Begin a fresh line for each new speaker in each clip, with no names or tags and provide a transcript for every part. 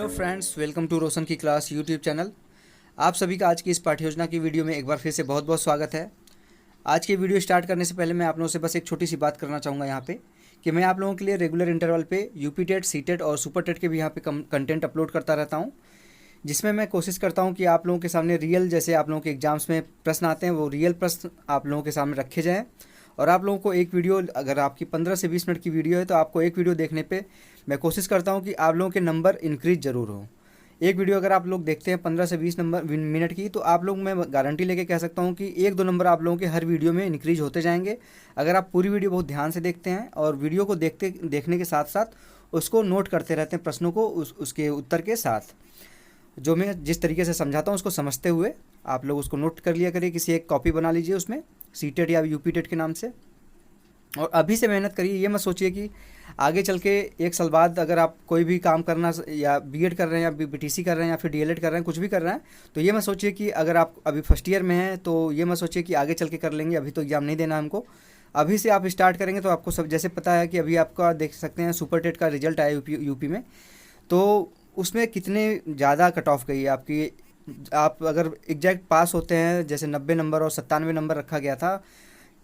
Hello friends, welcome to रोशन की class YouTube channel. आप सभी का आज की इस पाठ्य योजना की वीडियो में एक बार फिर से बहुत बहुत स्वागत है। आज की वीडियो स्टार्ट करने से पहले मैं आप लोगों से बस एक छोटी सी बात करना चाहूँगा यहाँ पे कि मैं आप लोगों के लिए रेगुलर इंटरवल पे यूपी टेट, सी टेट और सुपर टेट के भी यहाँ पे कंटेंट अपलोड करता रहता हूँ, जिसमें मैं कोशिश करता हूँ कि आप लोगों के सामने रियल, जैसे आप लोगों के एग्जाम्स में प्रश्न आते हैं, वो रियल प्रश्न आप लोगों के सामने रखे जाएँ। और आप लोगों को एक वीडियो, अगर आपकी 15 से 20 मिनट की वीडियो है तो आपको एक वीडियो देखने पे मैं कोशिश करता हूँ कि आप लोगों के नंबर इंक्रीज ज़रूर हो। एक वीडियो अगर आप लोग देखते हैं 15 से 20 मिनट की, तो आप लोग, मैं गारंटी लेके कह सकता हूँ कि 1-2 नंबर आप लोगों के हर वीडियो में इंक्रीज होते जाएंगे, अगर आप पूरी वीडियो बहुत ध्यान से देखते हैं और वीडियो को देखने के साथ साथ उसको नोट करते रहते हैं, प्रश्नों को उसके उत्तर के साथ। जो मैं जिस तरीके से समझाता हूँ उसको समझते हुए आप लोग उसको नोट कर लिया करिए, किसी एक कॉपी बना लीजिए उसमें सीटेट या यूपी टेट के नाम से, और अभी से मेहनत करिए। ये मत सोचिए कि आगे चल के 1 साल बाद अगर आप कोई भी काम करना, या बीएड कर रहे हैं या बीटीसी कर रहे हैं या फिर डीएलएड कर रहे हैं, कुछ भी कर रहे हैं, तो ये मत सोचिए कि अगर आप अभी फर्स्ट ईयर में हैं तो ये मत सोचिए कि आगे चल के कर लेंगे, अभी तो एग्ज़ाम नहीं देना हमको। अभी से आप स्टार्ट करेंगे तो आपको सब, जैसे पता है कि अभी आपका देख सकते हैं सुपर टेट का रिजल्ट आया यूपी में, तो उसमें कितने ज़्यादा कट ऑफ गई है आपकी। आप अगर एग्जैक्ट पास होते हैं, जैसे 90 नंबर और 97 नंबर रखा गया था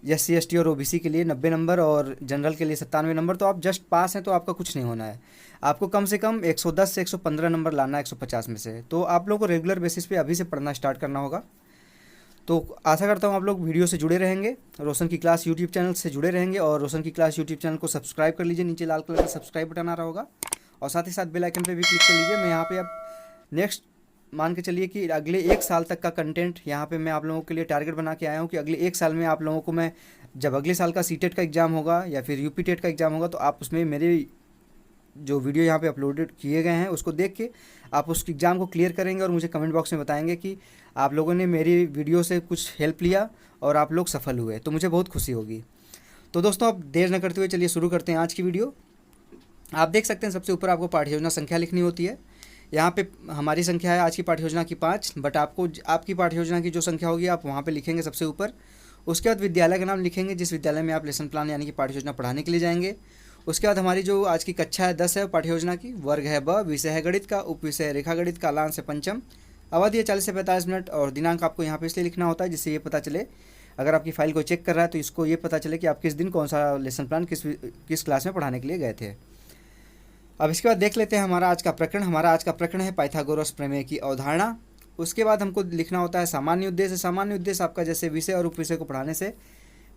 SC ST और OBC के लिए 90 नंबर और जनरल के लिए 97 नंबर, तो आप जस्ट पास हैं, तो आपका कुछ नहीं होना है। आपको कम से कम 110 से 115 नंबर लाना है 150 में से। तो आप लोगों को रेगुलर बेसिस पे अभी से पढ़ना स्टार्ट करना होगा। तो आशा करता हूँ आप लोग वीडियो से जुड़े रहेंगे, रोशन की क्लास यूट्यूब चैनल से जुड़े रहेंगे, और रोशन की क्लास यूट्यूब चैनल को सब्सक्राइब कर लीजिए, नीचे लाल कलर का सब्सक्राइब बटन आ रहा होगा, और साथ ही साथ बेल आइकन पे भी क्लिक कर लीजिए। मैं यहाँ पे अब नेक्स्ट, मान के चलिए कि अगले 1 साल तक का कंटेंट यहाँ पे मैं आप लोगों के लिए टारगेट बना के आया हूँ कि अगले 1 साल में आप लोगों को मैं, जब अगले साल का सीटेट का एग्ज़ाम होगा या फिर यूपी टेट का एग्ज़ाम होगा, तो आप उसमें मेरे जो वीडियो यहाँ पे अपलोडेड किए गए हैं उसको देख के आप उस एग्ज़ाम को क्लियर करेंगे और मुझे कमेंट बॉक्स में बताएंगे कि आप लोगों ने मेरी वीडियो से कुछ हेल्प लिया और आप लोग सफल हुए, तो मुझे बहुत खुशी होगी। तो दोस्तों, अब देर न करते हुए चलिए शुरू करते हैं आज की वीडियो। आप देख सकते हैं सबसे ऊपर आपको पाठ्य योजना संख्या लिखनी होती है। यहाँ पे हमारी संख्या है आज की पाठ्य योजना की 5, बट आपको आपकी पाठ्य योजना की जो संख्या होगी आप वहाँ पे लिखेंगे सबसे ऊपर। उसके बाद विद्यालय का नाम लिखेंगे, जिस विद्यालय में आप लेसन प्लान यानी कि पाठ्य योजना पढ़ाने के लिए जाएंगे। उसके बाद हमारी जो आज की कक्षा है 10 है पाठ्य योजना की, वर्ग है ब, विषय है गणित का, उप विषय है रेखा गणित, कालांश है पंचम, अवधि है 40 से 45 मिनट, और दिनांक आपको यहाँ पे इसलिए लिखना होता है जिससे ये पता चले, अगर आपकी फाइल को चेक कर रहा है तो इसको ये पता चले कि आप किस दिन कौन सा लेसन प्लान किस क्लास में पढ़ाने के लिए गए थे। अब इसके बाद देख लेते हैं हमारा आज का प्रकरण। हमारा आज का प्रकरण है पाइथागोरस प्रमेय की अवधारणा। उसके बाद हमको लिखना होता है सामान्य उद्देश्य। सामान्य उद्देश्य आपका जैसे विषय और उपविषय को पढ़ाने से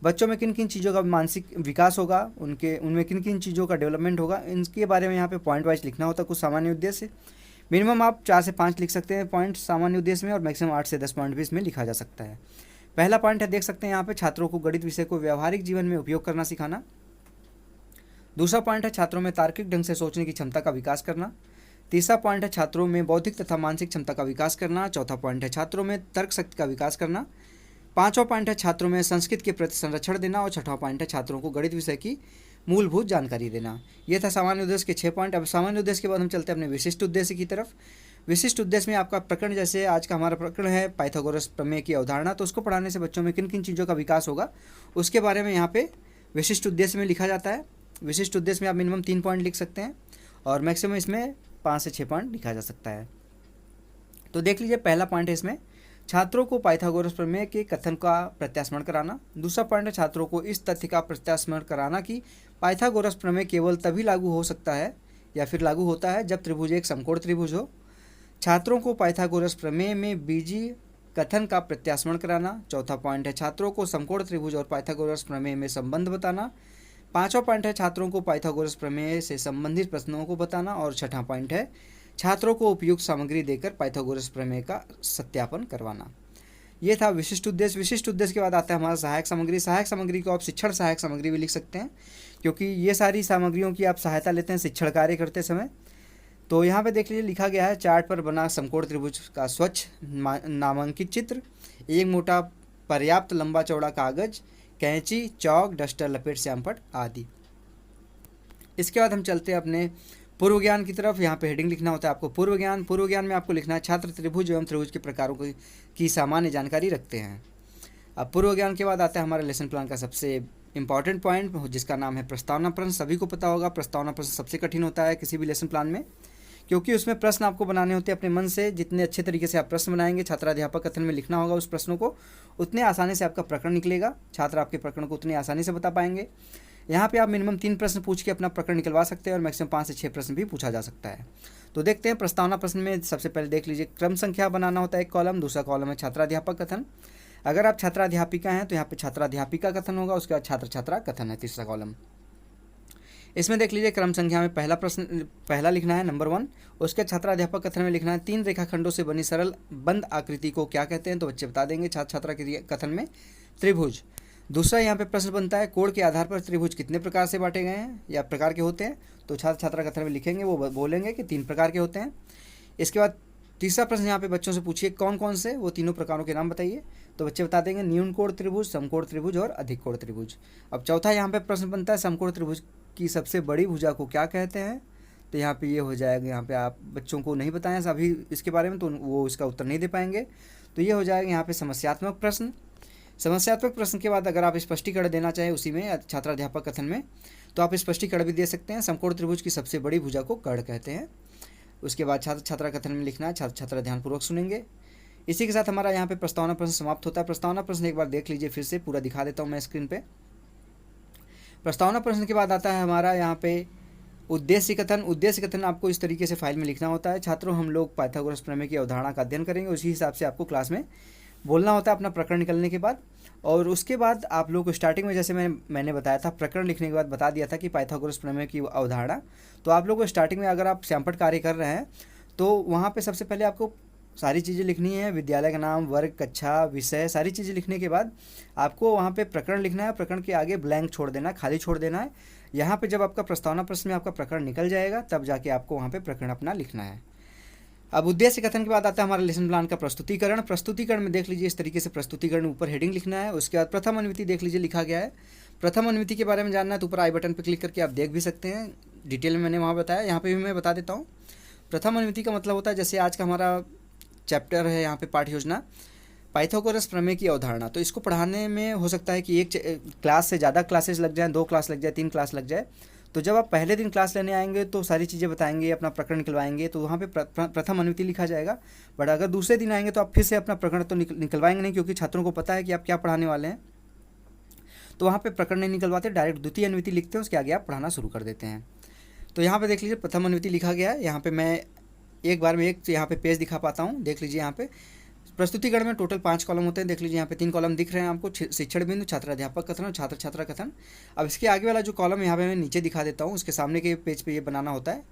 बच्चों में किन किन चीज़ों का मानसिक विकास होगा, उनमें किन किन चीज़ों का डेवलपमेंट होगा, इनके बारे में यहाँ पे पॉइंट वाइज लिखना होता है कुछ सामान्य उद्देश्य। मिनिमम आप 4 से 5 लिख सकते हैं पॉइंट सामान्य उद्देश्य में, और मैक्सिमम 8 से 10 पॉइंट भी इसमें लिखा जा सकता है। पहला पॉइंट है, देख सकते हैं यहाँ पे, छात्रों को गणित विषय को व्यावहारिक जीवन में उपयोग करना सिखाना। दूसरा पॉइंट है, छात्रों में तार्किक ढंग से सोचने की क्षमता का विकास करना। तीसरा पॉइंट है, छात्रों में बौद्धिक तथा मानसिक क्षमता का विकास करना। चौथा पॉइंट है, छात्रों में तर्क शक्ति का विकास करना। पांचवा पॉइंट है, छात्रों में संस्कृत के प्रति संरक्षण देना। और छठवां पॉइंट है, छात्रों को गणित विषय की मूलभूत जानकारी देना। ये था सामान्य उद्देश्य के 6 पॉइंट। अब सामान्य उद्देश्य के बाद हम चलते हैं अपने विशिष्ट उद्देश्य की तरफ। विशिष्ट उद्देश्य में आपका प्रकरण, जैसे आज का हमारा प्रकरण है पाइथागोरस प्रमेय की अवधारणा, तो उसको पढ़ाने से बच्चों में किन किन चीज़ों का विकास होगा उसके बारे में यहाँ पे विशिष्ट उद्देश्य में लिखा जाता है। विशिष्ट उद्देश्य में आप मिनिमम 3 पॉइंट लिख सकते हैं, और मैक्सिमम इसमें 5 से 6 पॉइंट लिखा जा सकता है। तो देख लीजिए, पहला पॉइंट है इसमें, छात्रों को पाइथागोरस प्रमेय के कथन का प्रत्यास्मरण कराना। दूसरा पॉइंट है, छात्रों को इस तथ्य का प्रत्यास्मरण कराना कि पाइथागोरस प्रमेय केवल तभी लागू हो सकता है या फिर लागू होता है जब त्रिभुज एक समकोण त्रिभुज हो। छात्रों को पाइथागोरस प्रमेय में बीजीय कथन का प्रत्यास्मरण कराना। चौथा पॉइंट है, छात्रों को समकोण त्रिभुज और पाइथागोरस प्रमेय में संबंध बताना। पांचवा पॉइंट है, छात्रों को पाइथागोरस प्रमेय से संबंधित प्रश्नों को बताना। और छठा पॉइंट है, छात्रों को उपयुक्त सामग्री देकर पाइथागोरस प्रमेय का सत्यापन करवाना। ये था विशिष्ट उद्देश्य। विशिष्ट उद्देश्य के बाद आता है हमारा सहायक सामग्री। सहायक सामग्री को आप शिक्षण सहायक सामग्री भी लिख सकते हैं, क्योंकि ये सारी सामग्रियों की आप सहायता लेते हैं शिक्षण कार्य करते समय। तो यहाँ पे देख लीजिए, लिखा गया है, चार्ट पर बना समकोण त्रिभुज का स्वच्छ नामांकित चित्र, एक मोटा पर्याप्त लंबा चौड़ा कागज, कैंची, चौक, डस्टर, लपेट, श्यामपट्ट आदि। इसके बाद हम चलते हैं अपने पूर्व ज्ञान की तरफ। यहाँ पे हेडिंग लिखना होता है आपको पूर्व ज्ञान। पूर्व ज्ञान में आपको लिखना है, छात्र त्रिभुज एवं त्रिभुज के प्रकारों की सामान्य जानकारी रखते हैं। अब पूर्व ज्ञान के बाद आता है हमारे लेसन प्लान का सबसे इंपॉर्टेंट पॉइंट, जिसका नाम है प्रस्तावना प्रश्न। सभी को पता होगा प्रस्तावना प्रश्न सबसे कठिन होता है किसी भी लेसन प्लान में, क्योंकि उसमें प्रश्न आपको बनाने होते हैं अपने मन से। जितने अच्छे तरीके से आप प्रश्न बनाएंगे, छात्राध्यापक कथन में लिखना होगा उस प्रश्नों को, उतने आसानी से आपका प्रकरण निकलेगा। छात्र आपके प्रकरण को उतनी आसानी से बता पाएंगे। यहाँ पे आप मिनिमम 3 प्रश्न पूछ के अपना प्रकरण निकलवा सकते हैं और मैक्सिमम 5 से 6 प्रश्न भी पूछा जा सकता है। तो देखते हैं प्रस्तावना प्रश्न में। सबसे पहले देख लीजिए, क्रम संख्या बनाना होता है एक कॉलम, दूसरा कॉलम है छात्राध्यापक कथन। अगर आप छात्राध्यापिका हैं तो यहाँ पे छात्राध्यापिका कथन होगा, उसके बाद छात्र छात्रा कथन है तीसरा कॉलम। इसमें देख लीजिए, क्रम संख्या में पहला प्रश्न पहला लिखना है नंबर 1, उसके छात्राध्यापक कथन में लिखना है 3 रेखाखंडों से बनी सरल बंद आकृति को क्या कहते हैं, तो बच्चे बता देंगे छात्र छात्रा के कथन में त्रिभुज। दूसरा यहाँ पे प्रश्न बनता है, कोण के आधार पर त्रिभुज कितने प्रकार से बांटे गए हैं या प्रकार के होते हैं, तो छात्र छात्रा कथन में लिखेंगे, वो बोलेंगे कि 3 प्रकार के होते हैं। इसके बाद तीसरा प्रश्न यहाँ पे बच्चों से पूछिए कौन कौन से, वो तीनों प्रकारों के नाम बताइए, तो बच्चे बता देंगे न्यून कोण त्रिभुज, समकोण त्रिभुज और अधिक कोण त्रिभुज। अब चौथा यहाँ पे प्रश्न बनता है, समकोण त्रिभुज की सबसे बड़ी भुजा को क्या कहते हैं, तो यहाँ पे ये हो जाएगा, यहाँ पे आप बच्चों को नहीं बताएं अभी इसके बारे में, तो वो इसका उत्तर नहीं दे पाएंगे। तो ये हो जाएगा यहाँ पे समस्यात्मक प्रश्न। समस्यात्मक प्रश्न के बाद अगर आप स्पष्टीकरण देना चाहें उसी में छात्राध्यापक कथन में, तो आप स्पष्टीकरण भी दे सकते हैं। समकोण त्रिभुज की सबसे बड़ी भुजा को कर्ण कहते हैं। उसके बाद छात्र छात्रा कथन में लिखना है, छात्र छात्रा ध्यानपूर्वक सुनेंगे। इसी के साथ हमारा यहाँ पे प्रस्तावना प्रश्न समाप्त होता है। प्रस्तावना प्रश्न एक बार देख लीजिए, फिर से पूरा दिखा देता हूँ मैं स्क्रीन पे। प्रस्तावना प्रश्न के बाद आता है हमारा यहाँ पे उद्देश्य कथन। उद्देश्य कथन आपको इस तरीके से फाइल में लिखना होता है, छात्रों हम लोग पाइथागोरस प्रमेय की अवधारणा का अध्ययन करेंगे, उसी हिसाब से आपको क्लास में बोलना होता है अपना प्रकरण निकलने के बाद। और उसके बाद आप लोग को स्टार्टिंग में जैसे मैंने बताया था, प्रकरण लिखने के बाद बता दिया था कि पाइथागोरस प्रमेय की अवधारणा, तो आप लोग को स्टार्टिंग में अगर आप सैंपट कार्य कर रहे हैं तो वहाँ पे सबसे पहले आपको सारी चीज़ें लिखनी है, विद्यालय का नाम, वर्ग, कक्षा, विषय, सारी चीज़ें लिखने के बाद आपको वहाँ पे प्रकरण लिखना है। प्रकरण के आगे ब्लैंक छोड़ देना है, खाली छोड़ देना है। यहाँ पे जब आपका प्रस्तावना प्रश्न में आपका प्रकरण निकल जाएगा तब जाके आपको वहाँ पे प्रकरण अपना लिखना है। अब उद्देश्य कथन के बाद आता है हमारा लेसन प्लान का प्रस्तुतिकरण। प्रस्तुतिकरण में देख लीजिए इस तरीके से प्रस्तुतिकरण ऊपर हेडिंग लिखना है। उसके बाद प्रथम अनुमिति देख लीजिए लिखा गया है। प्रथम अनुमिति के बारे में जानना है तो ऊपर आई बटन पर क्लिक करके आप देख भी सकते हैं, डिटेल में मैंने वहाँ बताया, यहाँ पे भी मैं बता देता हूँ। प्रथम अनुमिति का मतलब होता है, जैसे आज का हमारा चैप्टर है यहाँ पे पाठ योजना पाइथागोरस प्रमेय की अवधारणा, तो इसको पढ़ाने में हो सकता है कि एक क्लास से ज़्यादा क्लासेस लग जाएँ, 2 क्लास लग जाए, 3 क्लास लग जाए। तो जब आप पहले दिन क्लास लेने आएंगे तो सारी चीज़ें बताएंगे, अपना प्रकरण निकलवाएंगे, तो वहाँ पे प्रथम अनुमिति लिखा जाएगा। बट अगर दूसरे दिन आएंगे तो आप फिर से अपना प्रकरण तो निकलवाएंगे नहीं, क्योंकि छात्रों को पता है कि आप क्या पढ़ाने वाले हैं, तो वहाँ पे प्रकरण नहीं निकलवाते, डायरेक्ट द्वितीय अनुमिति लिखते हैं, उसके आगे आप पढ़ाना शुरू कर देते हैं। तो यहाँ पे देख लीजिए प्रथम अनुमिति लिखा गया है। यहाँ पे मैं एक बार में एक यहाँ पे पेज दिखा पाता हूँ, देख लीजिए। यहाँ पे प्रस्तुतिकरण में टोटल 5 कॉलम होते हैं, देख लीजिए यहाँ पे 3 कॉलम दिख रहे हैं आपको, शिक्षण बिंदु, छात्राध्यापक कथन और छात्र छात्रा कथन। अब इसके आगे वाला जो कॉलम यहाँ पे मैं नीचे दिखा देता हूँ, उसके सामने के पेज पे ये बनाना होता है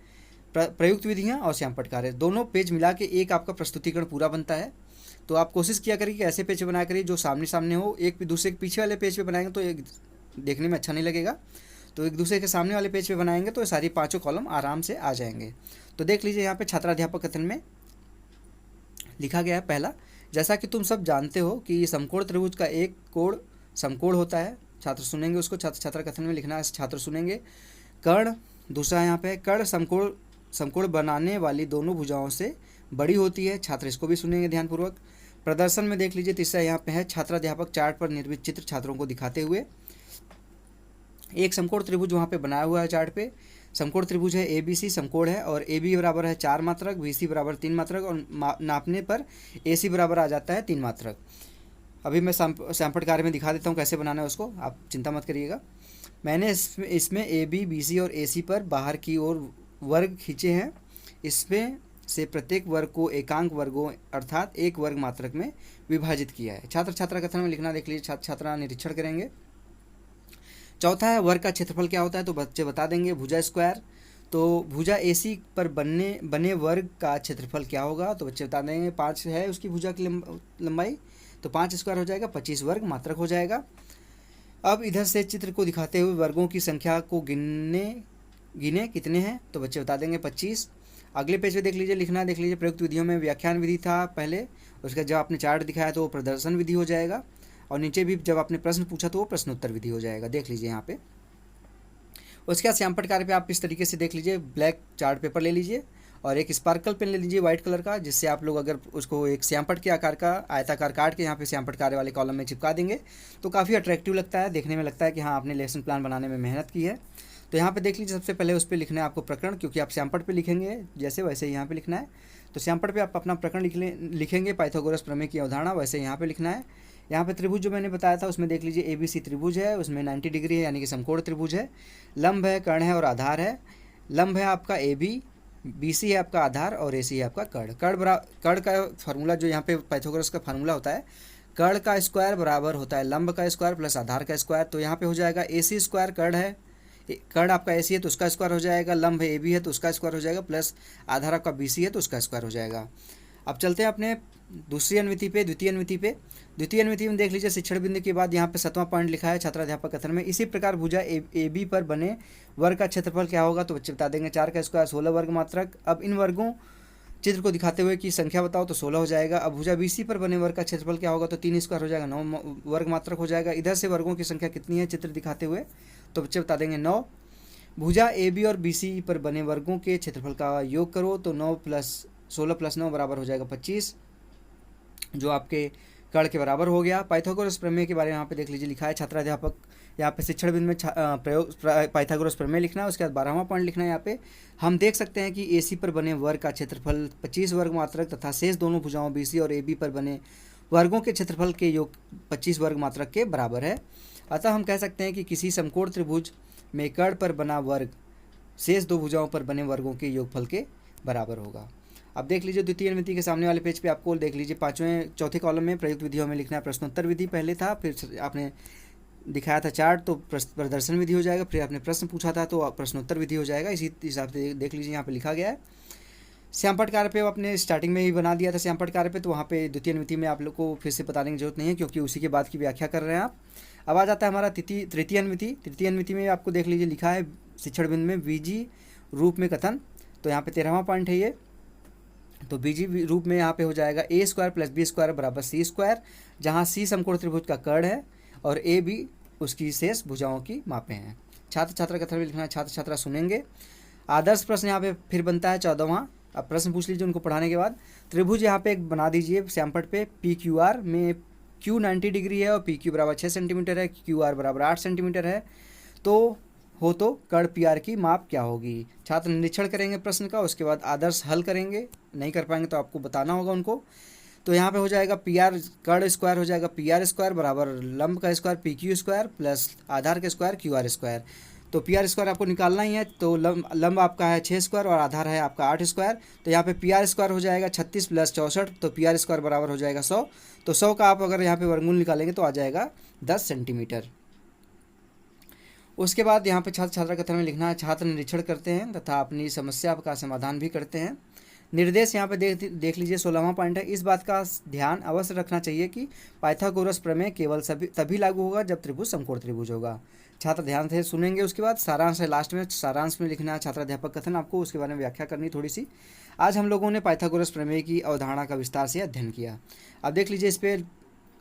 प्रयुक्त विधियाँ और श्यामपट कार्य, दोनों पेज मिला के एक आपका प्रस्तुतिकरण पूरा बनता है। तो आप कोशिश किया करिए कि ऐसे पेज बनाया करिए जो सामने सामने हो, एक दूसरे के पीछे वाले पेज पे बनाएंगे तो एक देखने में अच्छा नहीं लगेगा, तो एक दूसरे के सामने वाले पेज पे बनाएंगे तो सारी 5 कॉलम आराम से आ जाएंगे। तो देख लीजिए यहाँ पे छात्राध्यापक कथन में लिखा गया है पहला, जैसा कि तुम सब जानते हो कि समकोण त्रिभुज का एक कोण समकोण होता है, छात्र सुनेंगे उसको, छात्र छात्रा कथन में लिखना है, छात्र सुनेंगे। कर्ण, दूसरा यहाँ पे कर्ण समकोण बनाने वाली दोनों भुजाओं से बड़ी होती है, छात्र इसको भी सुनेंगे ध्यानपूर्वक। प्रदर्शन में देख लीजिए तीसरा यहाँ पे है, छात्राध्यापक चार्ट पर निर्मित चित्र छात्रों को दिखाते हुए एक समकोण त्रिभुज वहाँ पे बनाया हुआ है चार्ट पे। समकोण त्रिभुज है ABC समकोण है, और AB बराबर है 4 मात्रक, BC बराबर 3 मात्रक, और नापने पर AC बराबर आ जाता है 3 मात्रक। अभी मैं सैंपट कार्य में दिखा देता हूँ कैसे बनाना है उसको, आप चिंता मत करिएगा। मैंने इसमें AB, BC और AC पर बाहर की ओर वर्ग खींचे हैं। इसमें से प्रत्येक वर्ग को एकांक वर्गों अर्थात 1 वर्ग मात्रक में विभाजित किया है। छात्र छात्रा कथन में लिखना, देख लीजिए छात्र छात्रा निरीक्षण करेंगे। चौथा है वर्ग का क्षेत्रफल क्या होता है, तो बच्चे बता देंगे भुजा स्क्वायर। तो भुजा AC पर बने वर्ग का क्षेत्रफल क्या होगा, तो बच्चे बता देंगे 5 है उसकी भुजा की लंबाई, तो 5 स्क्वायर हो जाएगा, 25 वर्ग मात्रक हो जाएगा। अब इधर से चित्र को दिखाते हुए वर्गों की संख्या को गिने कितने हैं, तो बच्चे बता देंगे 25। अगले पेज पे देख लीजिए लिखना, देख लीजिए प्रयुक्त विधियों में व्याख्यान विधि था पहले, उसका जब आपने चार्ट दिखाया तो वो प्रदर्शन विधि हो जाएगा, और नीचे भी जब आपने प्रश्न पूछा तो वो प्रश्नोत्तर विधि हो जाएगा, देख लीजिए यहाँ पे। उसके बाद श्यामपट कार्य पे आप इस तरीके से देख लीजिए, ब्लैक चार्ट पेपर ले लीजिए और एक स्पार्कल पेन ले लीजिए वाइट कलर का, जिससे आप लोग अगर उसको एक श्यामपट के आकार का आयताकार काट के यहाँ पे श्यामपट कार्य वाले कॉलम में चिपका देंगे तो काफ़ी अट्रैक्टिव लगता है, देखने में लगता है कि हाँ आपने लेसन प्लान बनाने में मेहनत की है। तो यहाँ पे देख लीजिए, सबसे पहले उस पर लिखना है आपको प्रकरण, क्योंकि आप श्यामपट्ट पे लिखेंगे जैसे वैसे ही यहाँ पे लिखना है। तो श्यामपट्ट पे आप अपना प्रकरण लिखेंगे, पाइथागोरस प्रमेय की अवधारणा, वैसे यहाँ पे लिखना है। यहाँ पे त्रिभुज जो मैंने बताया था उसमें देख लीजिए ABC त्रिभुज है, उसमें 90 डिग्री है यानी कि समकोण त्रिभुज है, लंब है, कर्ण है और आधार है। लंब है आपका AB, BC है आपका आधार और AC है आपका कर्ण। कर्ण का फार्मूला जो यहाँ पे पाइथागोरस का फार्मूला होता है, कर्ण का स्क्वायर बराबर होता है लंब का स्क्वायर प्लस आधार का स्क्वायर। तो यहाँ पे हो जाएगा AC स्क्वायर, कर्ण है, कर्ण आपका AC है तो उसका स्क्वायर हो जाएगा, लंब है AB है तो उसका स्क्वायर हो जाएगा, प्लस आधार आपका BC है तो उसका स्क्वायर हो जाएगा। अब चलते हैं अपने दूसरी अनुमिति पे, द्वितीय अनुमिति पे। द्वितीय अनुमिति में देख लीजिए, शिक्षण बिंदु के बाद यहाँ पे 7वां पॉइंट लिखा है छात्राध्यापक कथन में, इसी प्रकार भुजा AB पर बने वर्ग का क्षेत्रफल क्या होगा। तो बच्चे बता देंगे 4 का स्क्वायर 16 वर्ग मात्रक। अब इन वर्गों चित्र को दिखाते हुए की संख्या बताओ, तो 16 हो जाएगा। अब भुजा BC पर बने वर्ग का क्षेत्रफल क्या होगा, तो 3 स्क्वायर हो जाएगा, 9 वर्ग मात्रक हो जाएगा। इधर से वर्गों की संख्या कितनी है चित्र दिखाते हुए, तो बच्चे बता देंगे 9। भुजा AB और BC पर बने वर्गों के क्षेत्रफल का योग करो, तो 9 + 16 + 9 बराबर हो जाएगा 25, जो आपके कर्ण के बराबर हो गया। पाइथागोरस प्रमेय के बारे में यहाँ पे देख लीजिए लिखा है छात्राध्यापक, यहाँ पे शिक्षण बिंदु में पाइथागोरस प्रमेय लिखना है। उसके बाद 12वां पॉइंट लिखना है। यहाँ पे हम देख सकते हैं कि AC पर बने वर्ग का क्षेत्रफल 25 वर्ग मात्रक तथा शेष दोनों भुजाओं BC और AB पर बने वर्गों के क्षेत्रफल के योग 25 वर्ग मात्रक के बराबर है। अतः हम कह सकते हैं कि किसी समकोण त्रिभुज में कर्ण पर बना वर्ग शेष दो भुजाओं पर बने वर्गों के योगफल के बराबर होगा। अब देख लीजिए द्वितीय अनुमिति के सामने वाले पेज पे आपको देख लीजिए चौथे कॉलम में प्रयुक्त विधियों में लिखना है प्रश्नोत्तर विधि पहले था, फिर आपने दिखाया था चार्ट तो प्रदर्शन विधि हो जाएगा, फिर आपने प्रश्न पूछा था तो प्रश्नोत्तर विधि हो जाएगा। इसी हिसाब से देख लीजिए यहाँ पे लिखा गया है। श्यामपट्ट कार्य पे आपने स्टार्टिंग में ही बना दिया था श्यामपट्ट कार्य पे, तो वहाँ पे द्वितीय अनुमिति में आप लोग को फिर से बताने की जरूरत नहीं है क्योंकि उसी के बाद की व्याख्या कर रहे हैं आप। अब आ जाता है हमारा तृतीय अनुमिति। तृतीय अनुमिति में आपको देख लीजिए लिखा है शिक्षण बिंदु में बीजी रूप में कथन, तो यहाँ पे 13वां पॉइंट है ये। तो बीजी रूप में यहाँ पे हो जाएगा A² + B² = C², जहाँ C समकोण त्रिभुज का कर्ण है और AB उसकी शेष भुजाओं की मापें हैं। छात्र छात्रा कथन में लिखना है, छात्र छात्रा सुनेंगे। आदर्श प्रश्न यहाँ पे फिर बनता है 14वां। अब प्रश्न पूछ लीजिए उनको पढ़ाने के बाद। त्रिभुज यहाँ पे एक बना दीजिए श्यामपट्ट पे, PQR में Q 90 डिग्री है और PQ बराबर 6 सेंटीमीटर है, QR बराबर 8 सेंटीमीटर है, तो कर्ण PR की माप क्या होगी। छात्र निरीक्षण करेंगे प्रश्न का, उसके बाद आदर्श हल करेंगे, नहीं कर पाएंगे तो आपको बताना होगा उनको। तो यहाँ पे हो जाएगा PR कर्ण स्क्वायर हो जाएगा PR² बराबर लंब का स्क्वायर PQ² प्लस आधार के स्क्वायर QR²। तो PR² आपको निकालना ही है, तो लंब आपका है 6² और आधार है आपका 8²। तो यहाँ पे PR² हो जाएगा 36 + 64, तो PR² बराबर हो जाएगा 100। तो 100 का आप अगर यहाँ पे वर्गमूल निकालेंगे तो आ जाएगा 10 सेंटीमीटर। उसके बाद यहाँ पे छात्र छात्रा कथन में लिखना है, छात्र निरीक्षण करते हैं तथा अपनी समस्या का समाधान भी करते हैं। निर्देश यहाँ पे देख लीजिए 16वां पॉइंट है। इस बात का ध्यान अवश्य रखना चाहिए कि पाइथागोरस प्रमेय केवल तभी लागू होगा जब त्रिभुज समकोण त्रिभुज होगा। छात्र ध्यान से सुनेंगे। उसके बाद सारांश है लास्ट में, सारांश में लिखना है छात्राध्यापक कथन, आपको उसके बारे में व्याख्या करनी थोड़ी सी। आज हम लोगों ने पाइथागोरस प्रमेय की अवधारणा का विस्तार से अध्ययन किया। अब देख लीजिए इस पर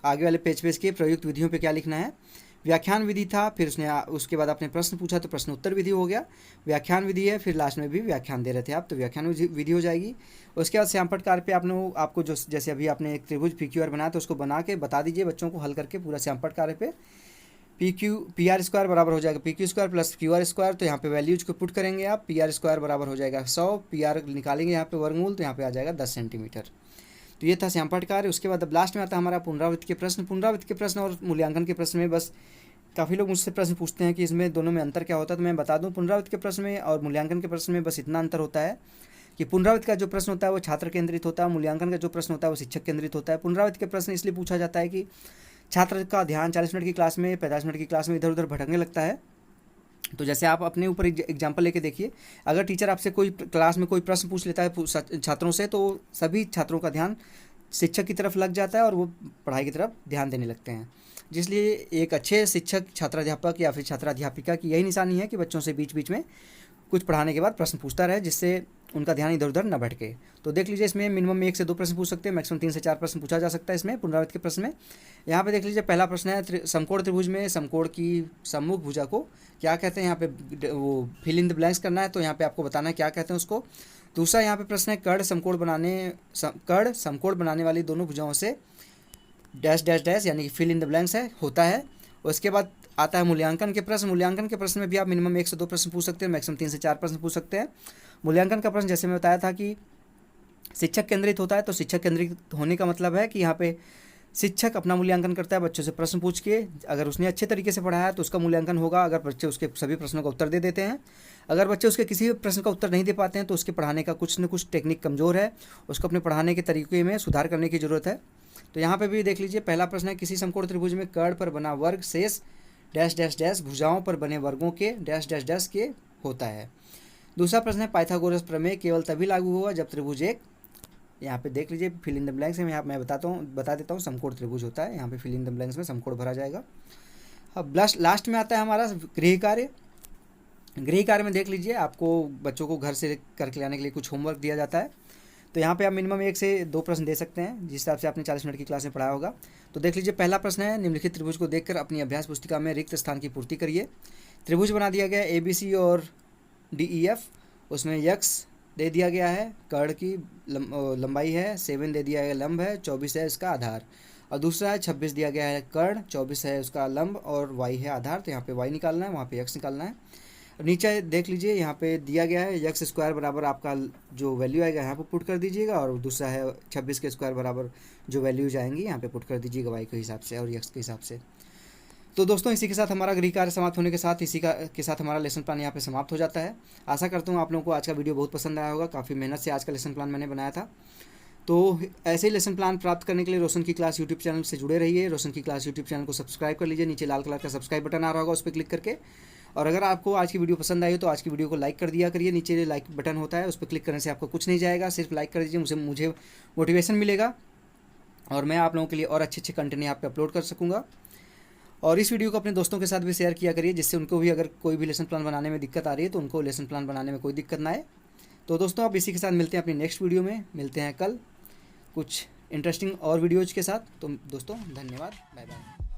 आगे वाले पेज पे इसके प्रयुक्त विधियों पे क्या लिखना है। व्याख्यान विधि था, फिर उसके बाद आपने प्रश्न पूछा तो प्रश्न उत्तर विधि हो गया। व्याख्यान विधि है, फिर लास्ट में भी व्याख्यान दे रहे थे आप, तो व्याख्यान विधि हो जाएगी। उसके बाद श्यामपट्ट कार्य पे आपको जो जैसे अभी आपने एक त्रिभुज PQR बनाया तो उसको बना के बता दीजिए बच्चों को हल करके पूरा श्यामपट्ट कार्य पे। PR² बराबर हो जाएगा PQ² + QR², तो यहाँ पे वैल्यूज को पुट करेंगे आप। PR² बराबर हो जाएगा 100, PR निकालेंगे यहाँ पे वर्गमूल, तो यहाँ पे आ जाएगा 10 सेंटीमीटर। तो ये था श्यामपट्ट कार्य। उसके बाद अब लास्ट में आता है हमारा पुनरावृत्ति के प्रश्न। पुनरावृत्ति के प्रश्न और मूल्यांकन के प्रश्न में बस काफ़ी लोग मुझसे प्रश्न पूछते हैं कि इसमें दोनों में अंतर क्या होता है, तो मैं बता दूं पुनरावृत्ति के प्रश्न में और मूल्यांकन के प्रश्न में बस इतना अंतर होता है कि पुनरावृत्ति का जो प्रश्न होता है वो छात्र केंद्रित होता है, मूल्यांकन का जो प्रश्न होता है वो शिक्षक केंद्रित होता है। पुनरावृत्ति के प्रश्न इसलिए पूछा जाता है कि छात्र का ध्यान 40 मिनट की क्लास में 45 मिनट की क्लास में इधर उधर भटकने लगता है। तो जैसे आप अपने ऊपर एग्जाम्पल लेके देखिए, अगर टीचर आपसे कोई क्लास में कोई प्रश्न पूछ लेता है छात्रों से, तो सभी छात्रों का ध्यान शिक्षक की तरफ लग जाता है और वो पढ़ाई की तरफ ध्यान देने लगते हैं। जिसलिए एक अच्छे शिक्षक छात्राध्यापक या फिर छात्राध्यापिका की यही निशानी है कि बच्चों से बीच बीच में कुछ पढ़ाने के बाद प्रश्न पूछता रहे, जिससे उनका ध्यान इधर उधर न भटके। तो देख लीजिए इसमें मिनिमम 1 से 2 प्रश्न पूछ सकते हैं, मैक्सिमम 3 से 4 प्रश्न पूछा जा सकता है इसमें पुनरावृत्ति के प्रश्न में। यहाँ पे देख लीजिए पहला प्रश्न है समकोण त्रिभुज में समकोण की सम्मुख भुजा को क्या कहते हैं। यहाँ पे वो फिल इन द ब्लैंक्स करना है, तो यहाँ पे आपको बताना है क्या कहते हैं उसको। दूसरा यहाँ पे प्रश्न है कर्ण समकोण बनाने वाली दोनों भुजाओं से डैश डैश डैश यानी कि फिल इन द ब्लैंक्स है होता है। उसके बाद आता है मूल्यांकन के प्रश्न। मूल्यांकन के प्रश्न में भी आप मिनिमम 1 से 2 प्रश्न पूछ सकते हैं, मैक्सिमम 3 से 4 प्रश्न पूछ सकते हैं। मूल्यांकन का प्रश्न जैसे मैं बताया था कि शिक्षक केंद्रित होता है, तो शिक्षक केंद्रित होने का मतलब है कि यहाँ पे शिक्षक अपना मूल्यांकन करता है, बच्चों से प्रश्न पूछ के। अगर उसने अच्छे तरीके से पढ़ाया तो उसका मूल्यांकन होगा, अगर बच्चे उसके सभी प्रश्नों का उत्तर दे देते हैं। अगर बच्चे उसके किसी भी प्रश्न का उत्तर नहीं दे पाते हैं तो उसके पढ़ाने का कुछ न कुछ टेक्निक कमज़ोर है, उसको अपने पढ़ाने के तरीके में सुधार करने की ज़रूरत है। तो यहाँ पे भी देख लीजिए, पहला प्रश्न है, किसी समकोण त्रिभुज में कर्ण पर बना वर्ग शेष डैश डैश डैश भुजाओं पर बने वर्गों के डैश डैश डैश के होता है। दूसरा प्रश्न है, पाइथागोरस प्रमेय केवल तभी लागू हुआ जब त्रिभुज एक, यहाँ पे देख लीजिए फिल इन द ब्लैंक्स में यहाँ मैं बता देता हूँ समकोण त्रिभुज होता है, यहाँ पे फिल इन द ब्लैंक्स में समकोण भरा जाएगा। अब लास्ट में आता है हमारा गृह कार्य। गृह कार्य में देख लीजिए, आपको बच्चों को घर से करके लाने के लिए कुछ होमवर्क दिया जाता है, तो यहाँ पे आप मिनिमम 1 से 2 प्रश्न दे सकते हैं, जिस हिसाब से आपने 40 मिनट की क्लास में पढ़ाया होगा। तो देख लीजिए, पहला प्रश्न है, निम्नलिखित त्रिभुज को देखकर अपनी अभ्यास पुस्तिका में रिक्त स्थान की पूर्ति करिए। त्रिभुज बना दिया गया ABC और DEF, उसमें यक्स दे दिया गया है, कर्ण की लंबाई है 7 दे दिया गया, लंब है 24 है इसका आधार, और दूसरा है 26 दिया गया है कर्ण, 24 है उसका लंब और y है आधार। तो यहाँ पे y निकालना है, वहाँ पे x निकालना है। नीचे देख लीजिए, यहाँ पे दिया गया है x स्क्वायर बराबर आपका जो वैल्यू आएगा यहाँ पे पुट कर दीजिएगा, और दूसरा है 26 के स्क्वायर बराबर जो वैल्यूज आएंगी यहाँ पे पुट कर दीजिएगा y के हिसाब से और x के हिसाब से। तो दोस्तों, इसी के साथ हमारा गृह कार्य समाप्त होने के साथ के साथ हमारा लेसन प्लान यहाँ पे समाप्त हो जाता है। आशा करता हूँ आप लोगों को आज का वीडियो बहुत पसंद आया होगा। काफ़ी मेहनत से आज का लेसन प्लान मैंने बनाया था। तो ऐसे ही लेसन प्लान प्राप्त करने के लिए रोशन की क्लास यूट्यूब चैनल से जुड़े रहिए। रोशन की क्लास यूट्यूब चैनल को सब्सक्राइब कर लीजिए, नीचे लाल कलर का सब्सक्राइब बटन आ रहा होगा, उस पर क्लिक करके। और अगर आपको आज की वीडियो पसंद आई हो तो आज की वीडियो को लाइक कर दिया करिए, नीचे लाइक बटन होता है, उस पर क्लिक करने से आपको कुछ नहीं जाएगा, सिर्फ लाइक कर दीजिए, मुझे मोटिवेशन मिलेगा और मैं आप लोगों के लिए और अच्छे कंटेंट यहाँ पे अपलोड कर सकूँगा। और इस वीडियो को अपने दोस्तों के साथ भी शेयर किया करिए, जिससे उनको भी अगर कोई भी लेसन प्लान बनाने में दिक्कत आ रही है तो उनको लेसन प्लान बनाने में कोई दिक्कत ना आए। तो दोस्तों, अब इसी के साथ मिलते हैं अपनी नेक्स्ट वीडियो में, मिलते हैं कल कुछ इंटरेस्टिंग और वीडियोज़ के साथ। तो दोस्तों, धन्यवाद, बाय बाय।